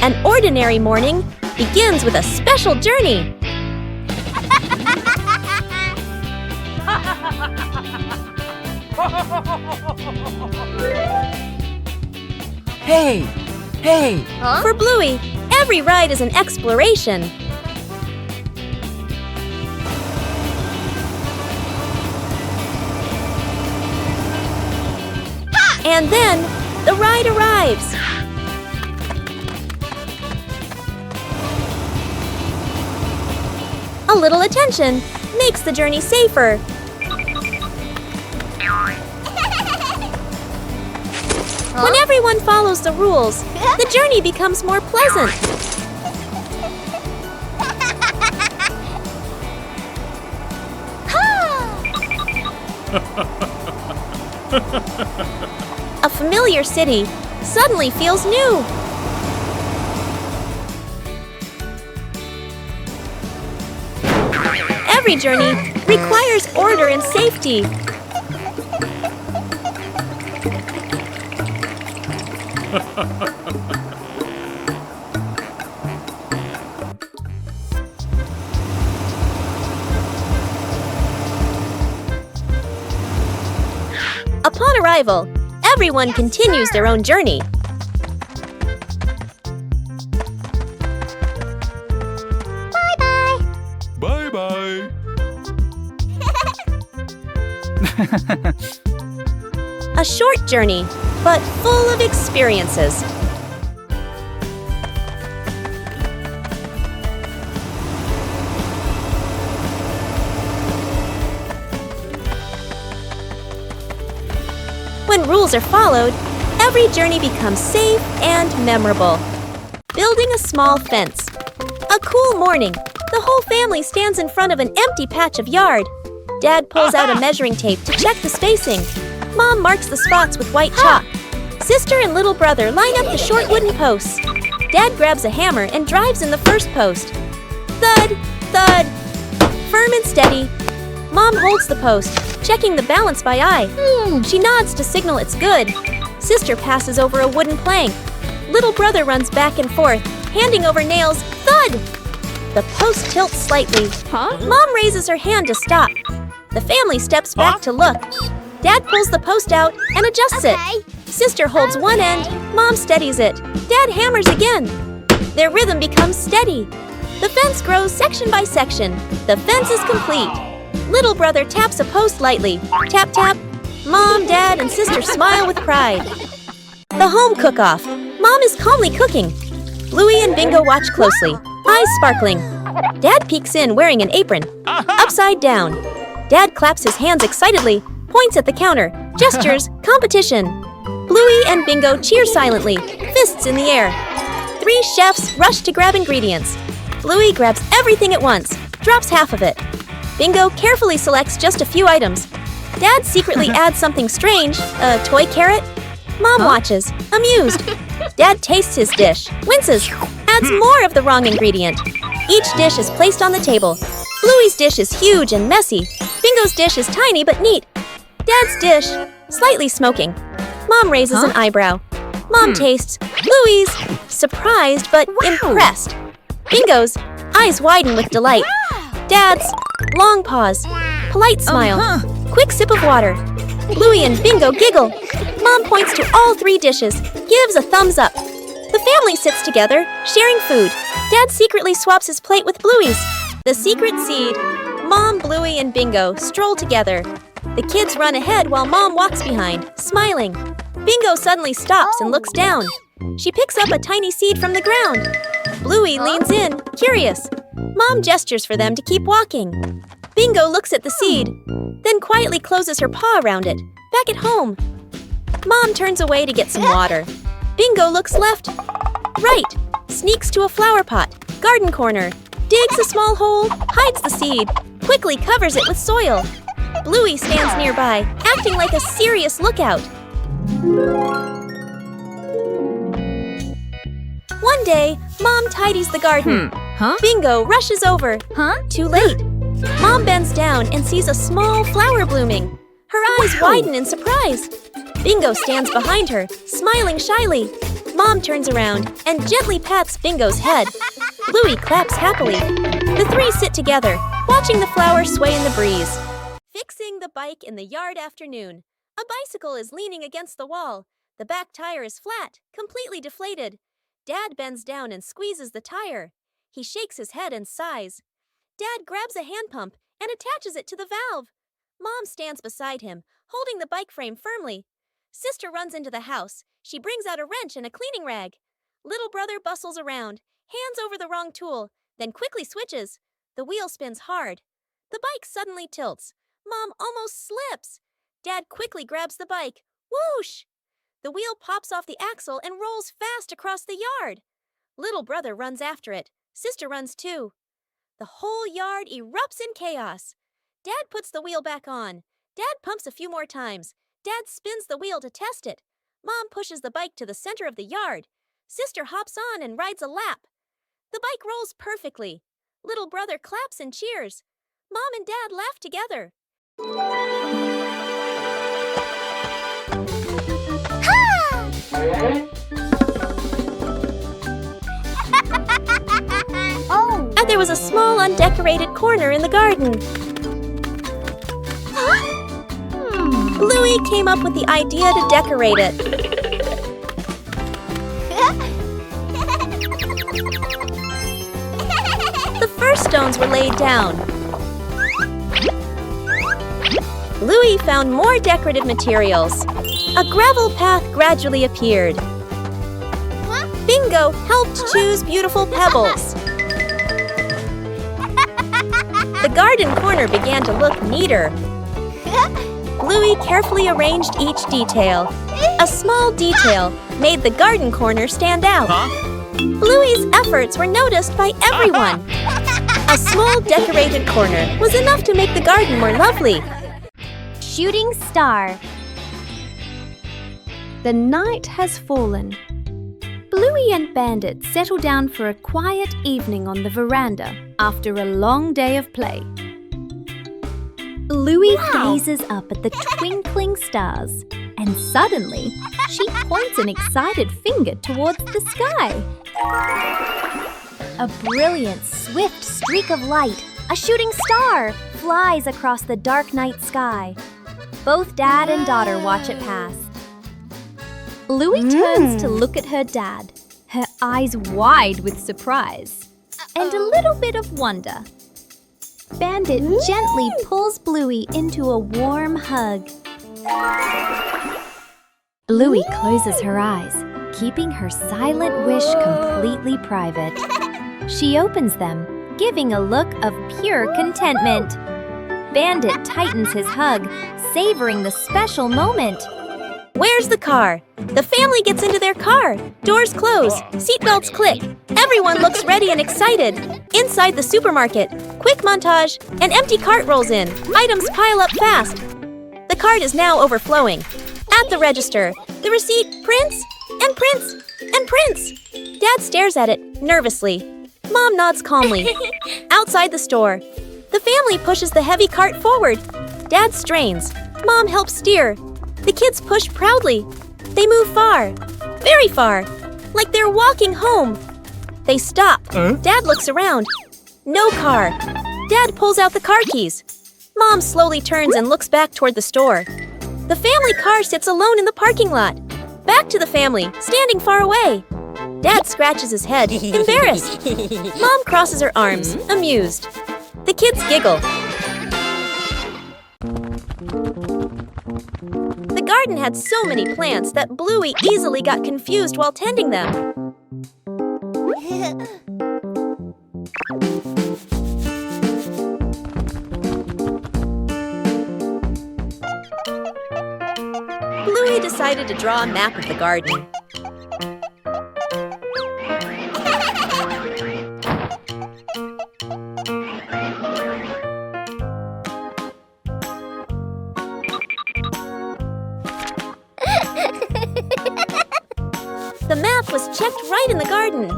An ordinary morning begins with a special journey. Hey! Hey! For Bluey, every ride is an exploration. And then, the ride arrives. A little attention makes the journey safer. When everyone follows the rules, the journey becomes more pleasant. A familiar city suddenly feels new. Every journey requires order and safety. Upon arrival, everyone continues their own journey. Bye-bye. Bye-bye. A short journey, but full of experiences. When rules are followed, every journey becomes safe and memorable. Building a small fence. A cool morning, the whole family stands in front of an empty patch of yard. Dad pulls out a measuring tape to check the spacing. Mom marks the spots with white chalk. Sister and little brother line up the short wooden posts. Dad grabs a hammer and drives in the first post. Thud, thud. Firm and steady. Mom holds the post, checking the balance by eye. She nods to signal it's good. Sister passes over a wooden plank. Little brother runs back and forth, handing over nails. Thud! The post tilts slightly. Mom raises her hand to stop. The family steps back to look. Dad pulls the post out and adjusts it. Sister holds one end, Mom steadies it. Dad hammers again. Their rhythm becomes steady. The fence grows section by section. The fence is complete. Little brother taps a post lightly. Tap, tap. Mom, Dad, and Sister smile with pride. The home cook-off. Mom is calmly cooking. Bluey and Bingo watch closely, eyes sparkling. Dad peeks in wearing an apron, upside down. Dad claps his hands excitedly, points at the counter, gestures, competition. Bluey and Bingo cheer silently, fists in the air. 3 chefs rush to grab ingredients. Bluey grabs everything at once, drops half of it. Bingo carefully selects just a few items. Dad secretly adds something strange, a toy carrot. Mom watches, amused. Dad tastes his dish, winces, adds more of the wrong ingredient. Each dish is placed on the table. Bluey's dish is huge and messy. Bingo's dish is tiny but neat. Dad's dish, slightly smoking. Mom raises an eyebrow. Mom tastes. Bluey's, surprised but impressed. Bingo's, eyes widen with delight. Dad's, long pause. Polite smile. Quick sip of water. Bluey and Bingo giggle. Mom points to all 3 dishes, gives a thumbs up. The family sits together, sharing food. Dad secretly swaps his plate with Bluey's. The secret seed. Mom, Bluey, and Bingo stroll together. The kids run ahead while Mom walks behind, smiling. Bingo suddenly stops and looks down. She picks up a tiny seed from the ground. Bluey leans in, curious. Mom gestures for them to keep walking. Bingo looks at the seed, then quietly closes her paw around it, back at home. Mom turns away to get some water. Bingo looks left, right, sneaks to a flower pot, garden corner, digs a small hole, hides the seed, quickly covers it with soil. Bluey stands nearby, acting like a serious lookout. One day, Mom tidies the garden. Bingo rushes over. Too late. Mom bends down and sees a small flower blooming. Her eyes widen in surprise. Bingo stands behind her, smiling shyly. Mom turns around and gently pats Bingo's head. Bluey claps happily. The three sit together, watching the flowers sway in the breeze. Fixing the bike in the yard afternoon. A bicycle is leaning against the wall. The back tire is flat, completely deflated. Dad bends down and squeezes the tire. He shakes his head and sighs. Dad grabs a hand pump and attaches it to the valve. Mom stands beside him, holding the bike frame firmly. Sister runs into the house. She brings out a wrench and a cleaning rag. Little brother bustles around, hands over the wrong tool, then quickly switches. The wheel spins hard. The bike suddenly tilts. Mom almost slips. Dad quickly grabs the bike. Whoosh! The wheel pops off the axle and rolls fast across the yard. Little brother runs after it. Sister runs too. The whole yard erupts in chaos. Dad puts the wheel back on. Dad pumps a few more times. Dad spins the wheel to test it. Mom pushes the bike to the center of the yard. Sister hops on and rides a lap. The bike rolls perfectly. Little brother claps and cheers. Mom and Dad laugh together. And there was a small undecorated corner in the garden. Bluey came up with the idea to decorate it. The first stones were laid down. Bluey found more decorative materials. A gravel path gradually appeared. Bingo helped choose beautiful pebbles. The garden corner began to look neater. Bluey carefully arranged each detail. A small detail made the garden corner stand out. Bluey's efforts were noticed by everyone. A small decorated corner was enough to make the garden more lovely. Shooting star. The night has fallen. Bluey and Bandit settle down for a quiet evening on the veranda after a long day of play. Bluey gazes up at the twinkling stars, and suddenly she points an excited finger towards the sky. A brilliant, swift streak of light, a shooting star, flies across the dark night sky. Both dad and daughter watch it pass. Bluey turns to look at her dad, her eyes wide with surprise and a little bit of wonder. Bandit gently pulls Bluey into a warm hug. Bluey closes her eyes, keeping her silent wish completely private. She opens them, giving a look of pure contentment. Bandit tightens his hug, savoring the special moment. Where's the car? The family gets into their car. Doors close. Seatbelts click. Everyone looks ready and excited. Inside the supermarket, quick montage, an empty cart rolls in. Items pile up fast. The cart is now overflowing. At the register, the receipt prints and prints and prints. Dad stares at it nervously. Mom nods calmly. Outside the store, the family pushes the heavy cart forward. Dad strains. Mom helps steer. The kids push proudly. They move far, very far, like they're walking home. They stop. Dad looks around. No car. Dad pulls out the car keys. Mom slowly turns and looks back toward the store. The family car sits alone in the parking lot. Back to the family, standing far away. Dad scratches his head, embarrassed. Mom crosses her arms, amused. The kids giggle. The garden had so many plants that Bluey easily got confused while tending them. Bluey decided to draw a map of the garden. The map was checked right in the garden.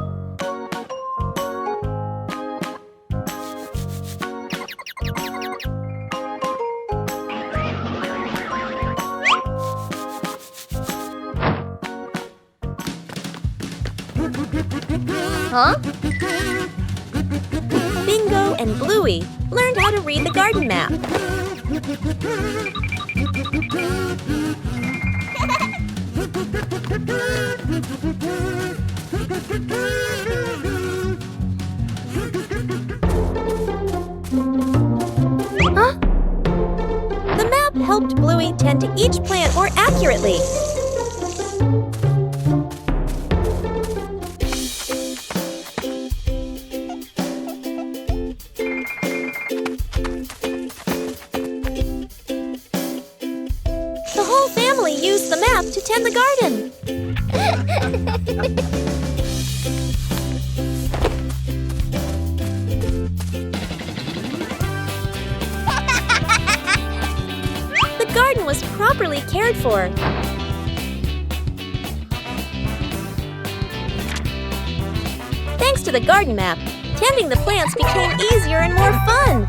Huh? Bingo and Bluey learned how to read the garden map. Huh? The map helped Bluey tend to each plant more accurately. The whole family used the map to tend the garden. The garden was properly cared for. Thanks to the garden map, tending the plants became easier and more fun.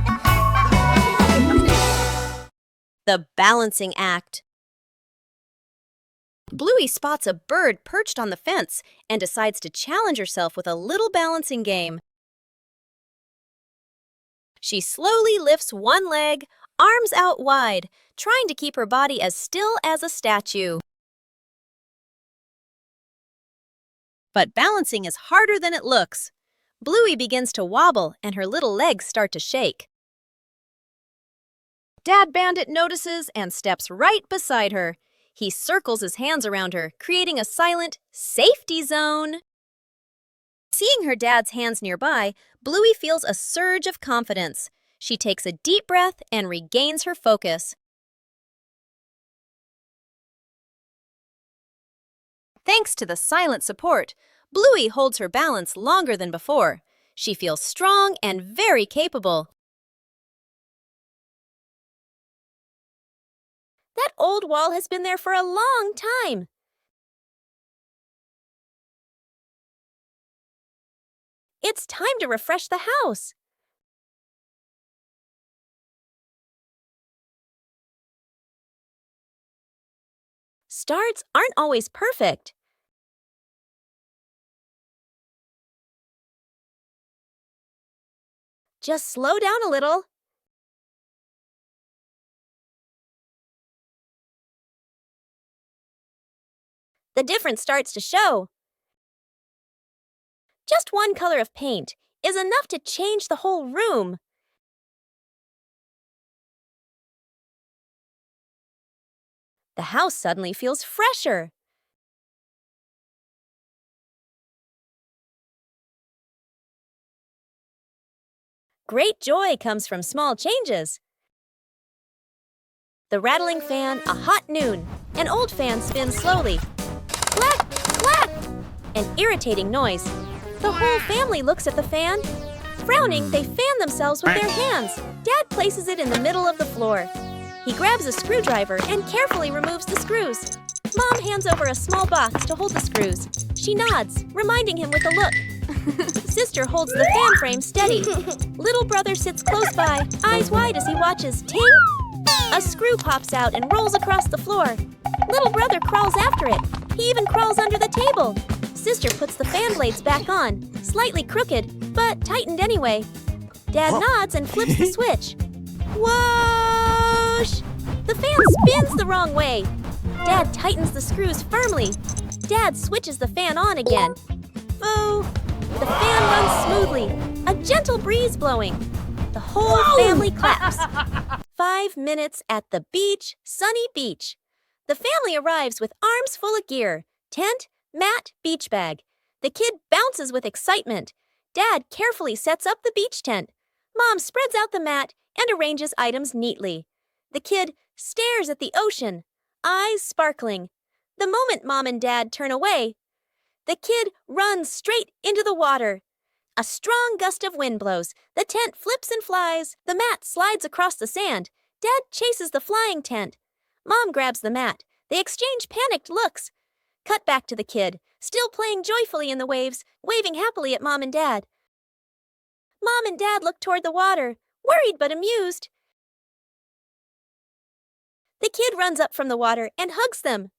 The balancing act. Bluey spots a bird perched on the fence and decides to challenge herself with a little balancing game. She slowly lifts one leg, arms out wide, trying to keep her body as still as a statue. But balancing is harder than it looks. Bluey begins to wobble and her little legs start to shake. Dad Bandit notices and steps right beside her. He circles his hands around her, creating a silent safety zone. Seeing her dad's hands nearby, Bluey feels a surge of confidence. She takes a deep breath and regains her focus. Thanks to the silent support, Bluey holds her balance longer than before. She feels strong and very capable. That old wall has been there for a long time. It's time to refresh the house. Starts aren't always perfect. Just slow down a little. The difference starts to show. Just one color of paint is enough to change the whole room. The house suddenly feels fresher. Great joy comes from small changes. The rattling fan, a hot noon. An old fan spins slowly. Clack, clack! An irritating noise. The whole family looks at the fan. Frowning, they fan themselves with their hands. Dad places it in the middle of the floor. He grabs a screwdriver and carefully removes the screws. Mom hands over a small box to hold the screws. She nods, reminding him with a look. Sister holds the fan frame steady. Little brother sits close by, eyes wide as he watches. Ting! A screw pops out and rolls across the floor. Little brother crawls after it. He even crawls under the table. Sister puts the fan blades back on, slightly crooked, but tightened anyway. Dad nods and flips the switch. Whoosh! The fan spins the wrong way. Dad tightens the screws firmly. Dad switches the fan on again. Boo! The fan runs smoothly, a gentle breeze blowing. The whole family claps. 5 minutes at the beach, sunny beach. The family arrives with arms full of gear. Tent, mat, beach bag. The kid bounces with excitement. Dad carefully sets up the beach tent. Mom spreads out the mat and arranges items neatly. The kid stares at the ocean, eyes sparkling. The moment Mom and Dad turn away, the kid runs straight into the water. A strong gust of wind blows. The tent flips and flies. The mat slides across the sand. Dad chases the flying tent. Mom grabs the mat. They exchange panicked looks. Cut back to the kid, still playing joyfully in the waves, waving happily at Mom and Dad. Mom and Dad look toward the water, worried but amused. The kid runs up from the water and hugs them.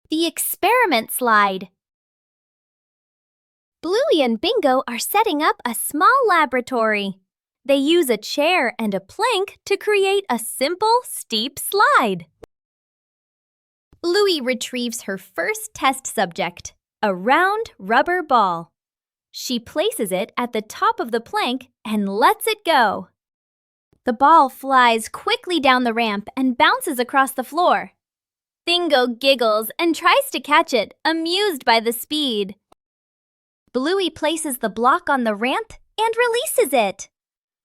The experiment slide. Bluey and Bingo are setting up a small laboratory. They use a chair and a plank to create a simple, steep slide. Bluey retrieves her first test subject, a round rubber ball. She places it at the top of the plank and lets it go. The ball flies quickly down the ramp and bounces across the floor. Bingo giggles and tries to catch it, amused by the speed. Bluey places the block on the ramp and releases it.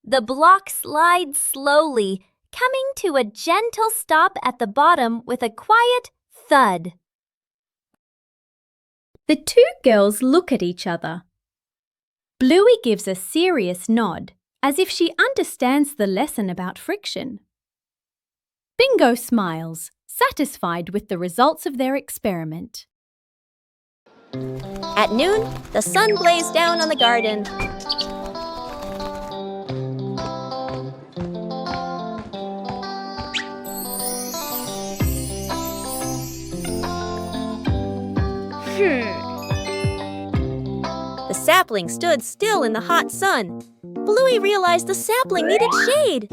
The block slides slowly, coming to a gentle stop at the bottom with a quiet thud. The two girls look at each other. Bluey gives a serious nod, as if she understands the lesson about friction. Bingo smiles, satisfied with the results of their experiment. At noon, the sun blazed down on the garden. The sapling stood still in the hot sun. Bluey realized the sapling needed shade.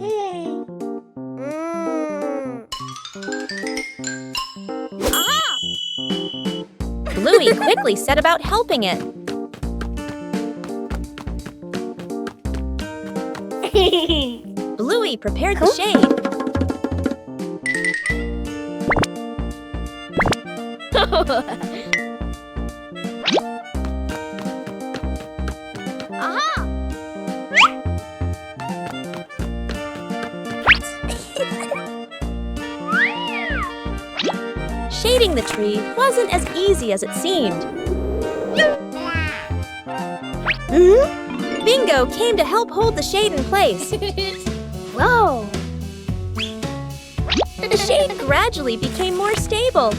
Bluey quickly set about helping it. Bluey prepared the shade. Shading the tree wasn't as easy as it seemed. Bingo came to help hold the shade in place. Whoa! The shade gradually became more stable.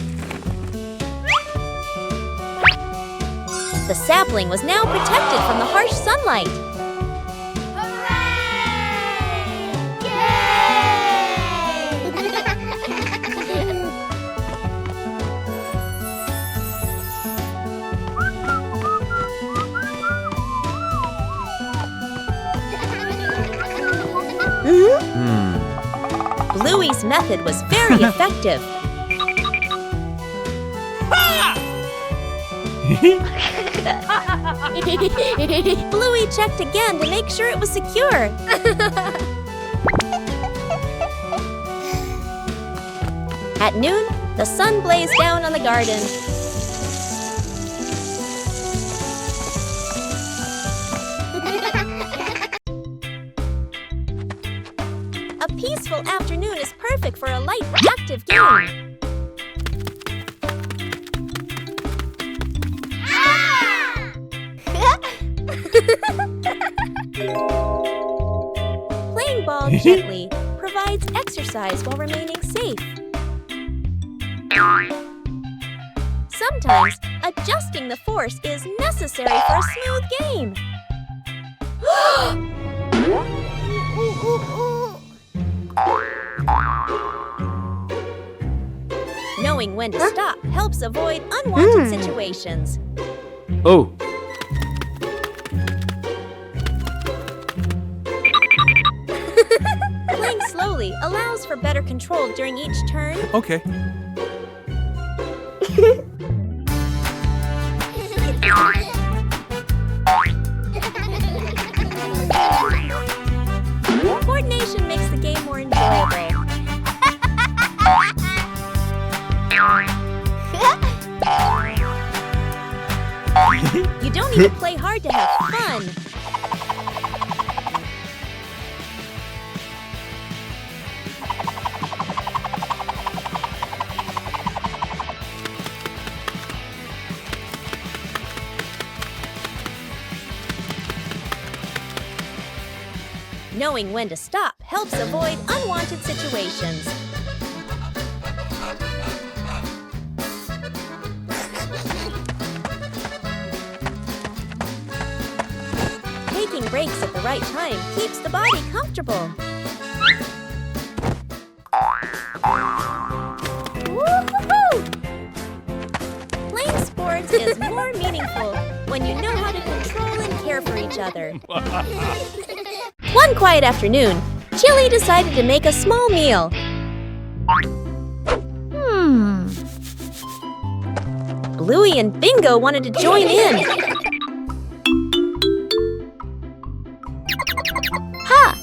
The sapling was now protected from the harsh sunlight. Bluey's method was very effective. Bluey checked again to make sure it was secure. At noon, the sun blazed down on the garden. A peaceful afternoon is perfect for a light, active game. Playing ball gently provides exercise while remaining safe. Sometimes, adjusting the force is necessary for a smooth game. Knowing when to stop helps avoid unwanted situations. Oh. Playing slowly allows for better control during each turn. Okay. Coordination makes the game more enjoyable. You don't need to play hard to have fun. Knowing when to stop helps avoid unwanted situations. Taking breaks at the right time keeps the body comfortable. Woo-hoo-hoo! experience is more meaningful when you know how to control and care for each other. One quiet afternoon, Chili decided to make a small meal. Bluey and Bingo wanted to join in. Ha!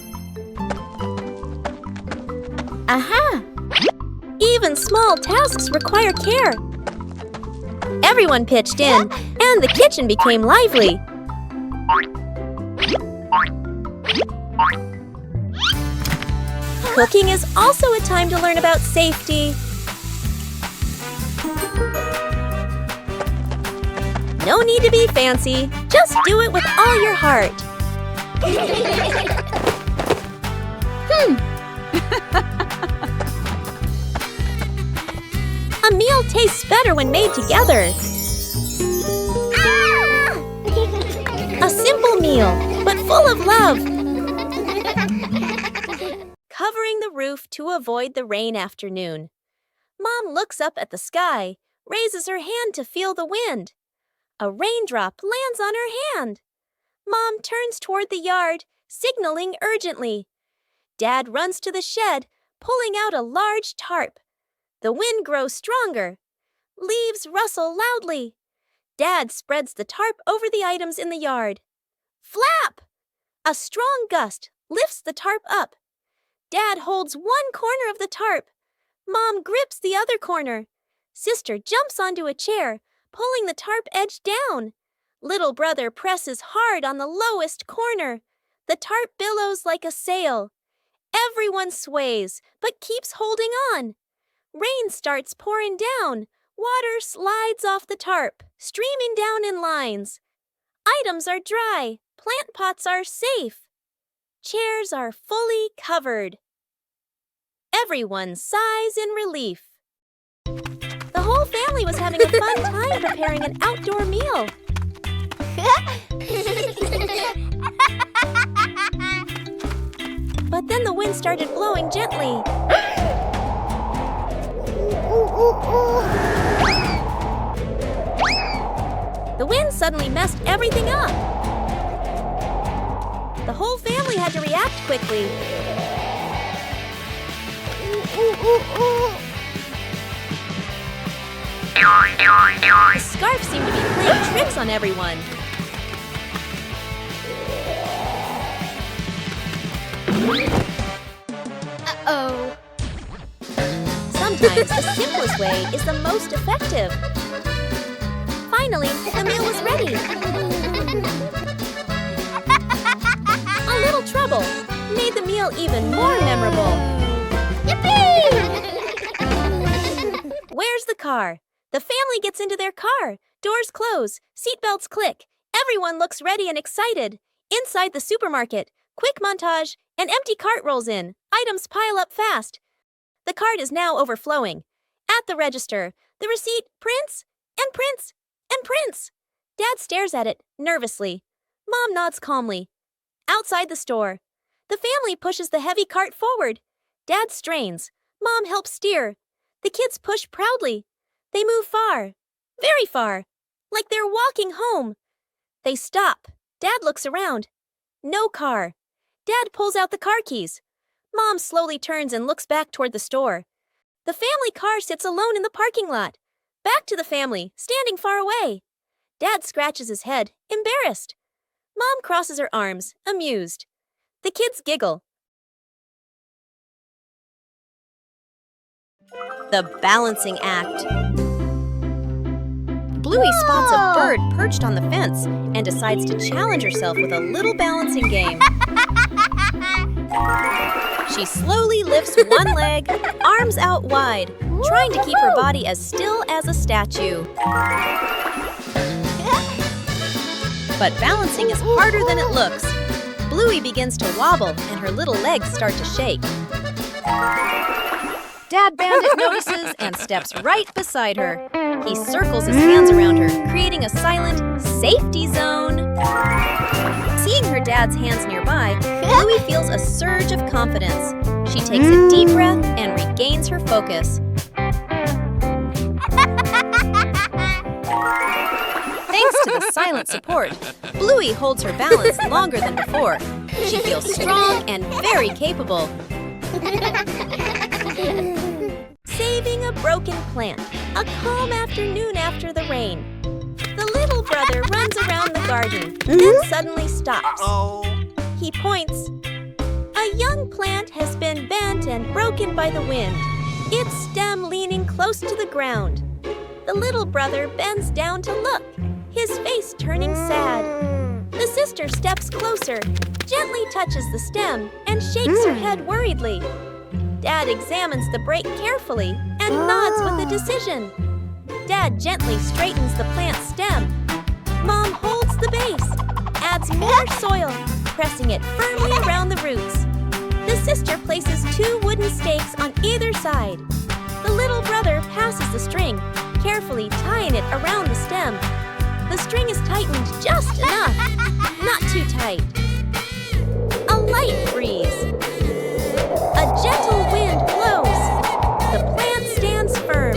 Aha! Even small tasks require care. Everyone pitched in, and the kitchen became lively. Cooking is also a time to learn about safety. No need to be fancy, just do it with all your heart. A meal tastes better when made together. A simple meal, but full of love. Covering the roof to avoid the rain afternoon. Mom looks up at the sky, raises her hand to feel the wind. A raindrop lands on her hand. Mom turns toward the yard, signaling urgently. Dad runs to the shed, pulling out a large tarp. The wind grows stronger. Leaves rustle loudly. Dad spreads the tarp over the items in the yard. Flap! A strong gust lifts the tarp up. Dad holds one corner of the tarp. Mom grips the other corner. Sister jumps onto a chair, pulling the tarp edge down. Little brother presses hard on the lowest corner. The tarp billows like a sail. Everyone sways, but keeps holding on. Rain starts pouring down. Water slides off the tarp, streaming down in lines. Items are dry. Plant pots are safe. Chairs are fully covered. Everyone sighs in relief. The whole family was having a fun time preparing an outdoor meal. But then the wind started blowing gently. The wind suddenly messed everything up. The whole family had to react quickly. The scarf seemed to be playing tricks on everyone. Uh-oh. Sometimes the simplest way is the most effective. Finally, the meal was ready. A little trouble made the meal even more memorable. Yippee! Where's the car? The family gets into their car. Doors close. Seatbelts click. Everyone looks ready and excited. Inside the supermarket, quick montage, an empty cart rolls in. Items pile up fast. The cart is now overflowing. At the register, the receipt prints and prints and prints. Dad stares at it nervously. Mom nods calmly. Outside the store, the family pushes the heavy cart forward. Dad strains. Mom helps steer. The kids push proudly. They move far, very far, like they're walking home. They stop. Dad looks around. No car. Dad pulls out the car keys. Mom slowly turns and looks back toward the store. The family car sits alone in the parking lot. Back to the family, standing far away. Dad scratches his head, embarrassed. Mom crosses her arms, amused. The kids giggle. The balancing act. Bluey spots a bird perched on the fence and decides to challenge herself with a little balancing game. She slowly lifts one leg, arms out wide, trying to keep her body as still as a statue. But balancing is harder than it looks. Bluey begins to wobble and her little legs start to shake. Dad Bandit notices and steps right beside her. He circles his hands around her, creating a silent safety zone. Seeing her dad's hands nearby, Bluey feels a surge of confidence. She takes a deep breath and regains her focus. Thanks to the silent support, Bluey holds her balance longer than before. She feels strong and very capable. Saving a broken plant. A calm afternoon after the rain. The little brother runs around the garden, then suddenly stops. He points. A young plant has been bent and broken by the wind, its stem leaning close to the ground. The little brother bends down to look, his face turning sad. The sister steps closer, gently touches the stem, and shakes her head worriedly. Dad examines the break carefully and nods with a decision. Dad gently straightens the plant's stem. Mom holds the base, adds more soil, pressing it firmly around the roots. The sister places 2 wooden stakes on either side. The little brother passes the string, carefully tying it around the stem. The string is tightened just enough, not too tight. A light breeze. A gentle wind blows. The plant stands firm.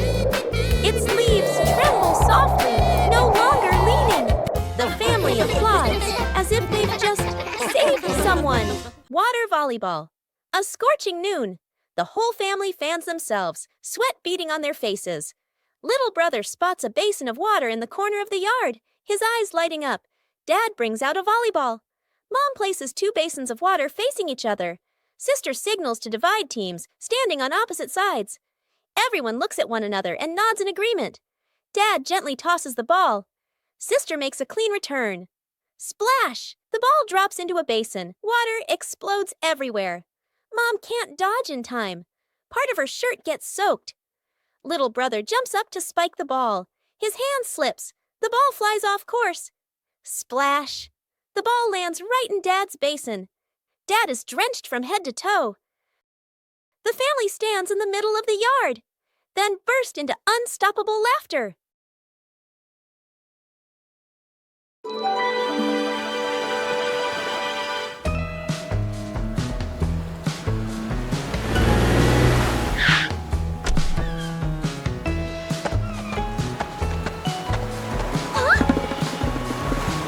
Its leaves tremble softly, no longer leaning. The family applauds as if they've just saved someone. Water volleyball. A scorching noon. The whole family fans themselves, sweat beading on their faces. Little brother spots a basin of water in the corner of the yard, his eyes lighting up. Dad brings out a volleyball. Mom places 2 basins of water facing each other. Sister signals to divide teams, standing on opposite sides. Everyone looks at one another and nods in agreement. Dad gently tosses the ball. Sister makes a clean return. Splash! The ball drops into a basin. Water explodes everywhere. Mom can't dodge in time. Part of her shirt gets soaked. Little brother jumps up to spike the ball. His hand slips. The ball flies off course. Splash! The ball lands right in Dad's basin. Dad is drenched from head to toe. The family stands in the middle of the yard, then burst into unstoppable laughter.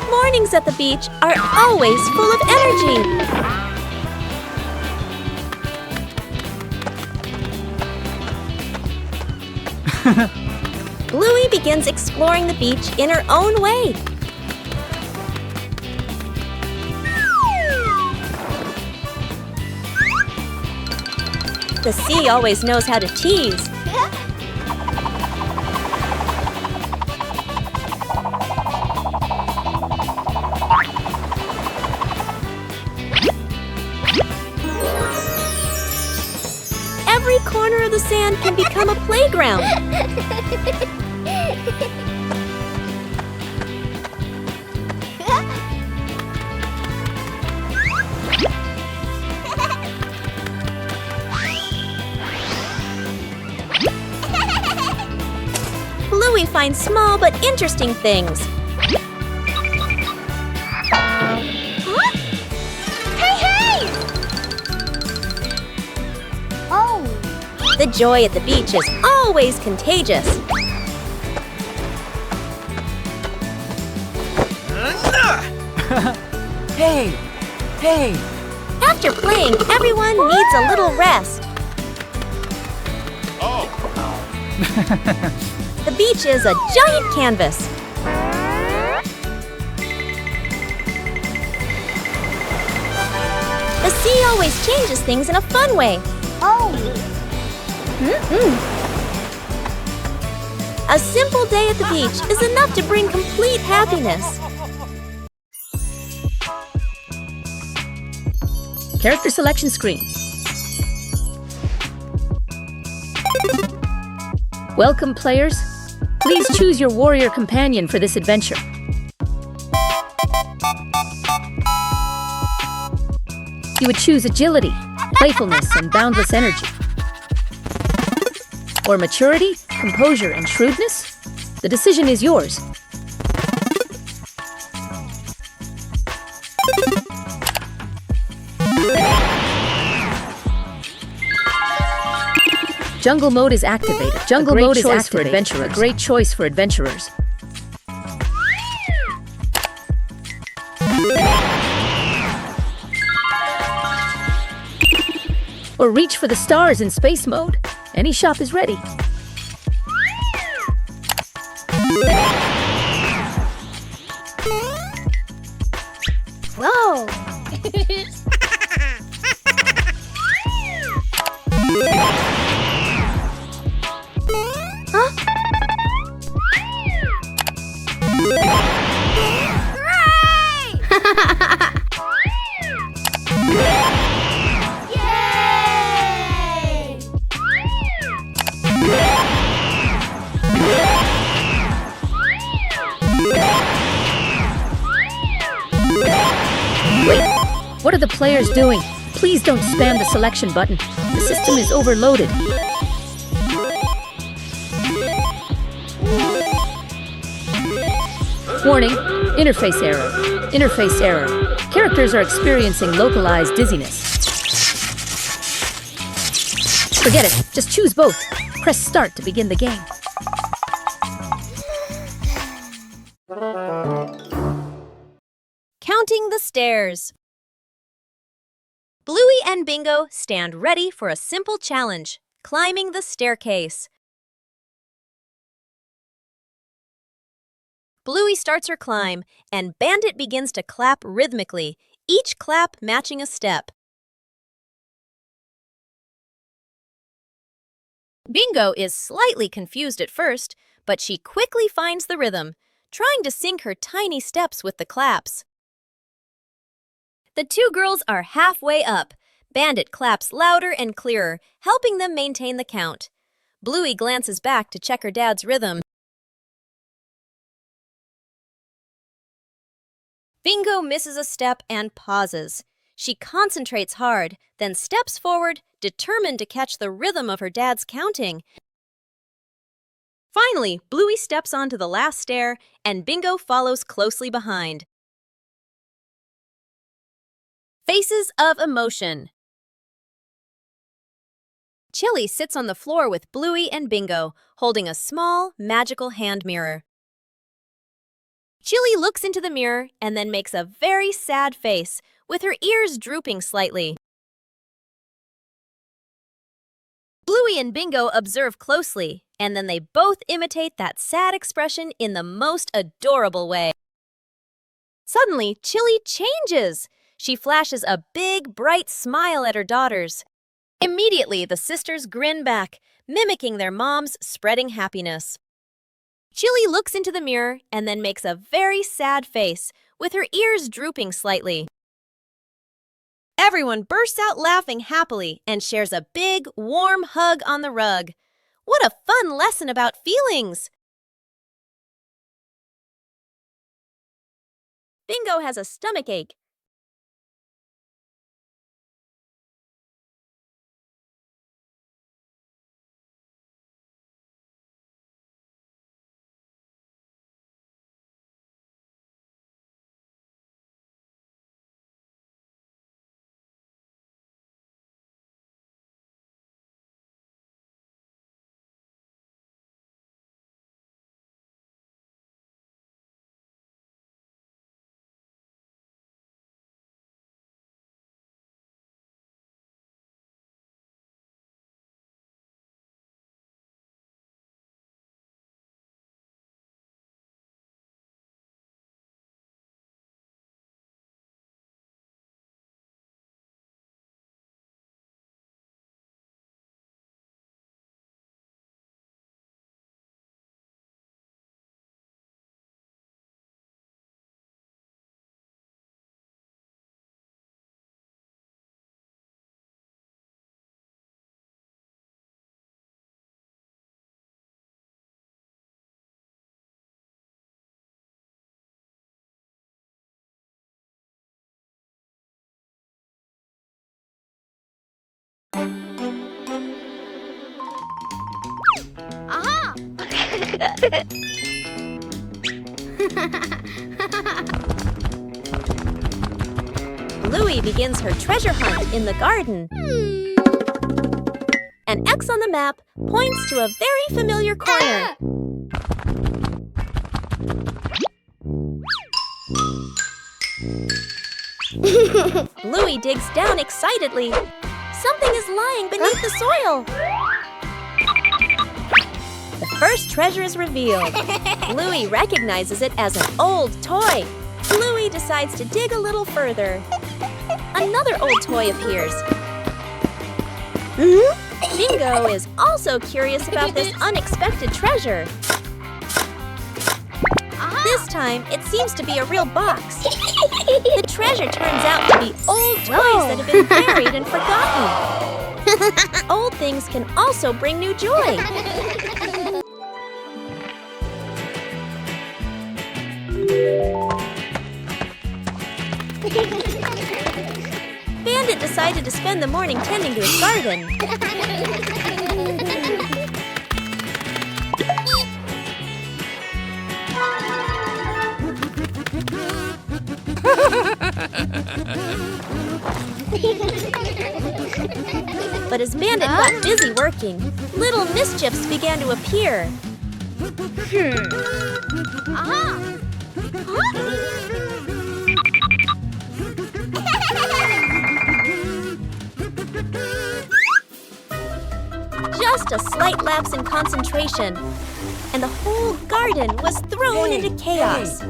Mornings at the beach are always full of energy. Bluey begins exploring the beach in her own way. The sea always knows how to tease. Every corner of the sand can become a playground. Bluey finds small but interesting things. Huh? Hey! Oh! The joy at the beach is always contagious. Hey! After playing, everyone needs a little rest. The beach is a giant canvas. The sea always changes things in a fun way. Oh! A simple day at the beach is enough to bring complete happiness. Character selection screen. Welcome, players. Please choose your warrior companion for this adventure. You would choose agility, playfulness, and boundless energy. Or maturity, composure, and shrewdness? The decision is yours. Jungle mode is activated. Jungle mode is activated. A great choice for adventurers. or reach for the stars in space mode. Any shop is ready. Whoa! Huh? Wait, what are the players doing? Please don't spam the selection button. The system is overloaded. Warning, interface error. Interface error. Characters are experiencing localized dizziness. Forget it, just choose both. Press start to begin the game. Counting the stairs. Bluey and Bingo stand ready for a simple challenge, climbing the staircase. Bluey starts her climb, and Bandit begins to clap rhythmically, each clap matching a step. Bingo is slightly confused at first, but she quickly finds the rhythm, trying to sync her tiny steps with the claps. The two girls are halfway up. Bandit claps louder and clearer, helping them maintain the count. Bluey glances back to check her dad's rhythm. Bingo misses a step and pauses. She concentrates hard, then steps forward, determined to catch the rhythm of her dad's counting. Finally, Bluey steps onto the last stair, and Bingo follows closely behind. Faces of emotion. Chili sits on the floor with Bluey and Bingo, holding a small, magical hand mirror. Chili looks into the mirror and then makes a very sad face, with her ears drooping slightly. Bluey and Bingo observe closely, and then they both imitate that sad expression in the most adorable way. Suddenly, Chili changes. She flashes a big, bright smile at her daughters. Immediately, the sisters grin back, mimicking their mom's spreading happiness. Chili looks into the mirror and then makes a very sad face, with her ears drooping slightly. Everyone bursts out laughing happily and shares a big, warm hug on the rug. What a fun lesson about feelings! Bingo has a stomachache. Aha! Bluey begins her treasure hunt in the garden. An X on the map points to a very familiar corner. Bluey digs down excitedly. Something is lying beneath the soil. The first treasure is revealed. Bluey recognizes it as an old toy. Bluey decides to dig a little further. Another old toy appears. Bingo is also curious about this unexpected treasure. This time, it seems to be a real box. The treasure turns out to be old toys that have been buried and forgotten. Old things can also bring new joy. Bandit decided to spend the morning tending to his garden. But as Bandit got busy working, little mischiefs began to appear. Just a slight lapse in concentration, and the whole garden was thrown into chaos.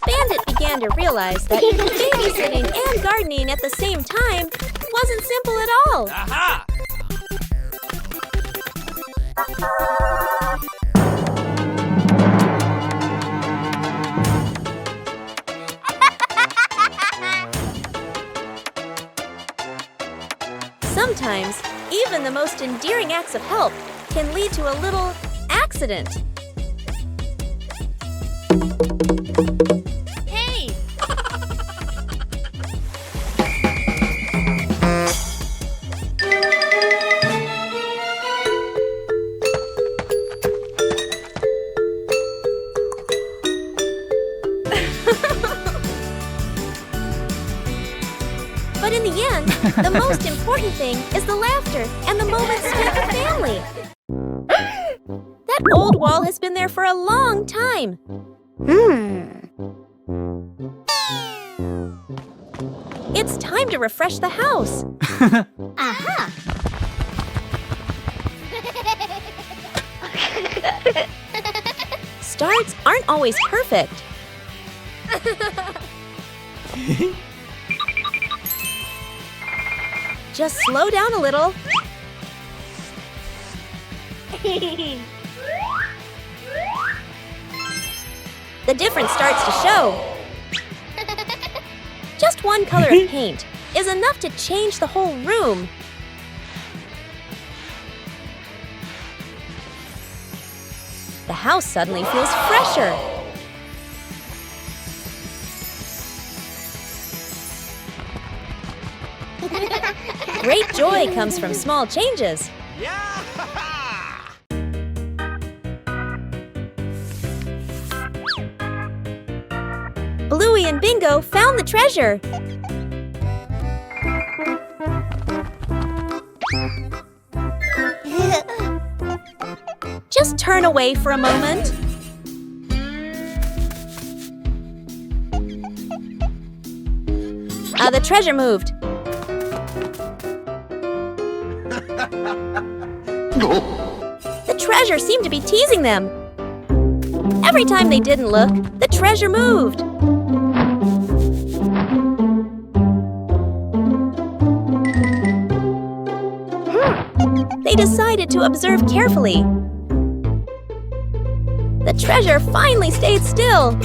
Bandit began to realize that babysitting and gardening at the same time wasn't simple at all. Aha! Sometimes, even the most endearing acts of help can lead to a little accident. Hey! But in the end, the most important thing is the laughter and the moments spent with family. That old wall has been there for a long time. It's time to refresh the house. Aha! Starts aren't always perfect. Just slow down a little. The difference starts to show. Just one color of paint is enough to change the whole room. The house suddenly feels fresher. Great joy comes from small changes. Bluey and Bingo found the treasure. Just turn away for a moment. The treasure moved. The treasure seemed to be teasing them. Every time they didn't look, the treasure moved. They decided to observe carefully. The treasure finally stayed still.